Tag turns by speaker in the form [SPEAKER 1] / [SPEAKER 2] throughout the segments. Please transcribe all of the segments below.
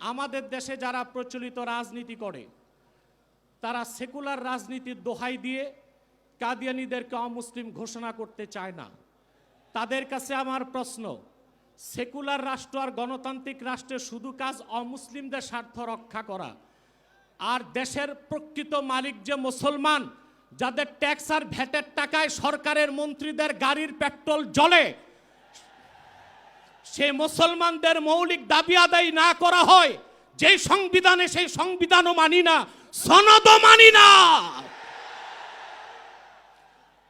[SPEAKER 1] আমাদের দেশে যারা প্রচলিত রাজনীতি করে তারা সেকুলার রাজনীতির দোহাই দিয়ে কাদিয়ানীদেরকে অমুসলিম ঘোষণা করতে চায় না। তাদের কাছে আমার প্রশ্ন, সেকুলার রাষ্ট্র আর গণতান্ত্রিক রাষ্ট্রের শুধু কাজ অমুসলিমদের স্বার্থ রক্ষা করা, আর দেশের প্রকৃত মালিক যে মুসলমান, যাদের ট্যাক্স আর ভ্যাটের টাকায় সরকারের মন্ত্রীদের গাড়ির পেট্রোল জ্বলে, সেই মুসলমানদের মৌলিক দাবি আদায় না করা হয়, যেই সংবিধানে সেই সংবিধানও মানি না, সনদও মানি না।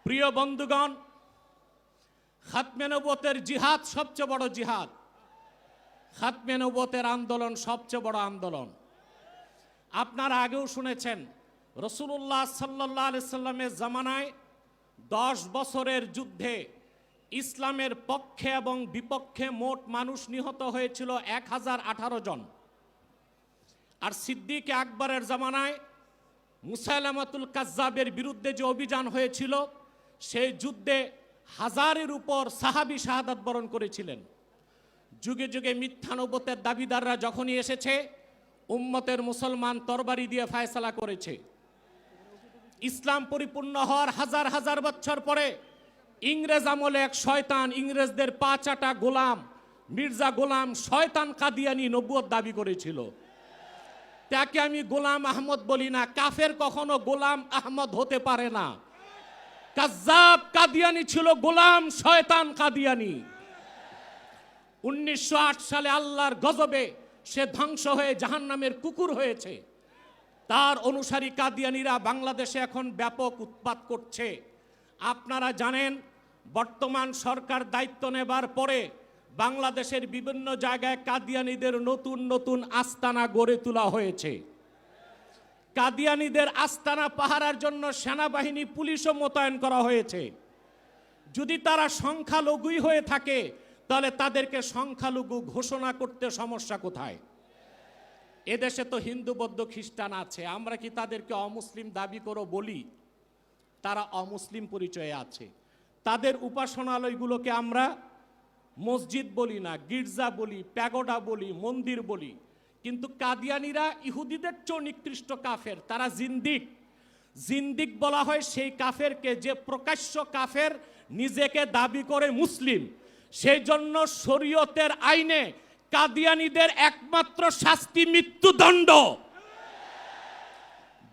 [SPEAKER 1] প্রিয় বন্ধুগণ, খাতমে নবুয়তের জিহাদ সবচেয়ে বড় জিহাদ, খাতমে নবুয়তের আন্দোলন সবচেয়ে বড় আন্দোলন। আপনারা আগেও শুনেছেন, রাসূলুল্লাহ সাল্লাল্লাহু আলাইহি সাল্লামের জামানায় 10 বছরের যুদ্ধে ইসলামের পক্ষে এবং বিপক্ষে মোট মানুষ নিহত হয়েছিল 1018 জন। আর সিদ্দিক আকবরের জামানায় মুসাইলামাতুল কাজ্জাবের বিরুদ্ধে যে অভিযান হয়েছিল, সেই যুদ্ধে হাজারের উপর সাহাবী শাহাদাত বরণ করেছিলেন। যুগে যুগে মিথ্যা নবুয়তের দাবিদাররা যখনই এসেছে, উম্মতের মুসলমান তরবারি দিয়ে ফায়সালা করেছে। ইসলাম পরিপূর্ণ হওয়ার হাজার হাজার বছর পরে ইংরেজ আমলে এক শয়তান, ইংরেজদের পা চাটা গোলাম মির্জা গোলাম শয়তান কাদিয়ানি নবুয়ত দাবি করেছিল। তাকে আমি গোলাম আহমদ বলি না, কাফের কখনো গোলাম আহমদ হতে পারে না। কাজ্জাব কাদিয়ানি ছিল গোলাম শয়তান কাদিয়ানি। 1908 সালে আল্লাহর গজবে সে ধ্বংস হয়ে জাহান্নামের কুকুর হয়েছে। তার অনুসারী কাদিয়ানিরা বাংলাদেশে এখন ব্যাপক উৎপাত করছে। আপনারা জানেন, বর্তমান সরকার দায়িত্ব নেবার পরে বাংলাদেশের বিভিন্ন জায়গায় কাদিয়ানীদের নতুন নতুন আস্তানা গড়ে তোলা হয়েছে। কাদিয়ানীদের আস্তানা পাহারার জন্য সেনাবাহিনী, পুলিশও মোতায়েন করা হয়েছে। যদি তারা সংখ্যালঘুই হয়ে থাকে, তাহলে তাদেরকে সংখ্যালঘু ঘোষণা করতে সমস্যা কোথায়? এদেশে তো হিন্দু, বৌদ্ধ, খ্রিস্টান আছে, আমরা কি তাদেরকে অমুসলিম দাবি করো বলি? তারা অমুসলিম পরিচয়ে আছে। তাদের উপাসনালয়গুলোকে আমরা মসজিদ বলি না, গির্জা বলি, প্যাগোডা বলি, মন্দির বলি। কিন্তু কাদিয়ানীরা ইহুদিদের চেয়ে নিকৃষ্ট কাফের, তারা জিন্দিক। জিন্দিক বলা হয় সেই কাফেরকে যে প্রকাশ্য কাফের নিজেকে দাবি করে মুসলিম। সেই জন্য শরীয়তের আইনে কাদিয়ানীদের একমাত্র শাস্তি মৃত্যুদণ্ড।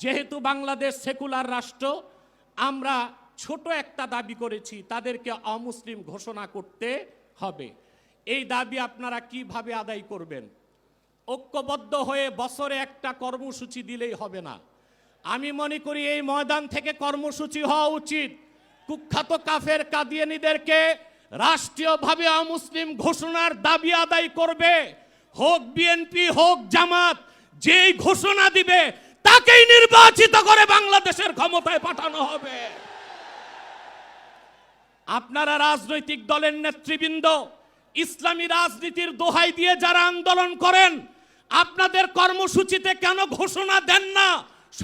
[SPEAKER 1] যেহেতু বাংলাদেশ সেকুলার রাষ্ট্র, আমরা ছোট একটা দাবি করেছি, তাদেরকে অমুসলিম ঘোষণা করতে হবে। এই দাবি আপনারা কিভাবে আদায় করবেন? ঐক্যবদ্ধ হয়ে বছরে একটা কর্মসূচি দিলেই হবে না। আমি মনে করি এই ময়দান থেকে কর্মসূচি হওয়া উচিত। কুখ্যাত কাফের কাদিয়ানীদেরকে রাষ্ট্রীয়ভাবে অমুসলিম ঘোষণার দাবি আদায় করবে। হোক বিএনপি, হোক জামাত, যেই ঘোষণা দিবে তাকেই নির্বাচিত করে বাংলাদেশের ক্ষমতায় পাঠানো হবে। আপনারা রাজনৈতিক দলের নেতৃবৃন্দ ইসলামী রাজনীতির দোহাই দিয়ে যারা আন্দোলন করেন, আপনাদের কর্মসূচিতে কেন ঘোষণা দেন না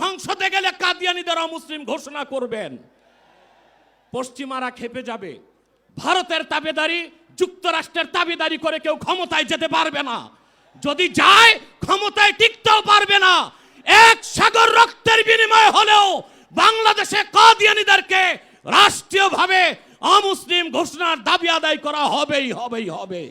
[SPEAKER 1] সংসদে গেলে কাদিয়ানীদের অমুসলিম ঘোষণা করবেন? পশ্চিমারা খেপে যাবে। ভারতের তাবেদারি, যুক্তরাষ্ট্রের তাবেদারি করে কেউ ক্ষমতায় যেতে পারবে না। যদি যায়, ক্ষমতায় টিকতেও পারবে না। এক সাগর রক্তের বিনিময় হলেও বাংলাদেশে কাদিয়ানীদেরকে রাষ্ট্রীয়ভাবে অমুসলিম ঘোষণার দাবি আদায় করা হবেই হবে।